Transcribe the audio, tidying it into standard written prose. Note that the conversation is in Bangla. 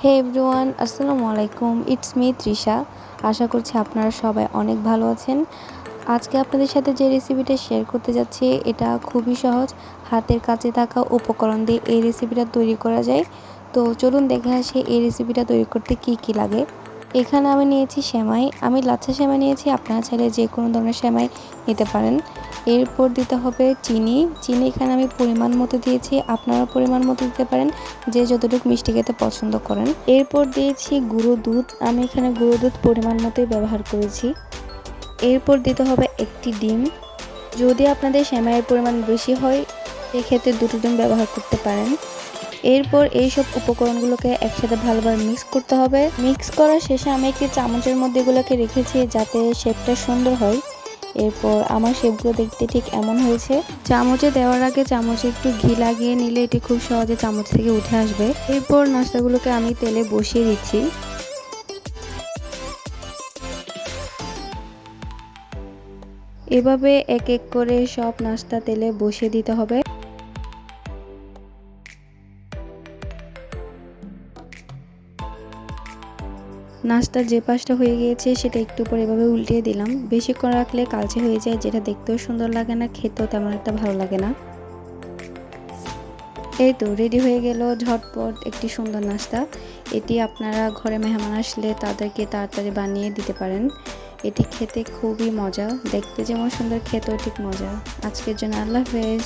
হে এভরিওয়ান, আসসালামু আলাইকুম। It's me Trisha. আশা করছি আপনারা সবাই অনেক ভালো আছেন। আজকে আপনাদের সাথে যে রেসিপিটা শেয়ার করতে যাচ্ছি এটা খুবই সহজ। হাতের কাছে থাকা উপকরণ দিয়ে এই রেসিপিটা তৈরি করা যায়। তো চলুন দেখে আসি এই রেসিপিটা তৈরি করতে কি লাগে। এখানে আমি নিয়েছি সেমাই। আমি লাচ্ছা সেমাই নিয়েছি, আপনারা চাইলে যে কোনো ধরনের সেমাই নিতে পারেন। এরপর দিতে হবে চিনি। এখানে আমি পরিমাণ মতো দিয়েছি, আপনারা পরিমাণ মতো দিতে পারেন যে যতটুকু মিষ্টি খেতে পছন্দ করেন। এরপর দিয়েছি গুঁড়ো দুধ। আমি এখানে গুঁড়ো দুধ পরিমাণ মতোই ব্যবহার করেছি। এরপর দিতে হবে একটি ডিম। যদি আপনাদের সেমাইয়ের পরিমাণ বেশি হয় সেক্ষেত্রে দুটো ডিম ব্যবহার করতে পারেন। এরপর এই সব উপকরণগুলোকে একসাথে ভালোভাবে মিক্স করতে হবে। মিক্স করার শেষে আমি একটি চামচের মধ্যে এগুলোকে রেখেছি যাতে শেপটা সুন্দর হয়। এরপর আমার শেপগুলো দেখতে ঠিক এমন হয়েছে। চামচে দেওয়ার আগে চামচে একটু ঘি লাগিয়ে নিলে এটি খুব সহজে চামচ থেকে উঠে আসবে। এরপর নাস্তাগুলোকে আমি তেলে বসিয়ে দিচ্ছি। এভাবে এক এক করে সব নাস্তা তেলে বসিয়ে দিতে হবে। নাস্তার যে পাশটা হয়ে গিয়েছে সেটা একটু পরে এভাবে উল্টিয়ে দিলাম। বেশিক্ষণ রাখলে কালচে হয়ে যায়, যেটা দেখতেও সুন্দর লাগে না, খেতেও তেমন একটা ভালো লাগে না। এই তো রেডি হয়ে গেল ঝটপট একটি সুন্দর নাস্তা। এটি আপনারা ঘরে মেহমান আসলে তাদেরকে তাড়াতাড়ি বানিয়ে দিতে পারেন। এটি খেতে খুবই মজা, দেখতে যেমন সুন্দর খেতেও ঠিক মজা। আজকের জন্য আল্লাহ হাফেজ।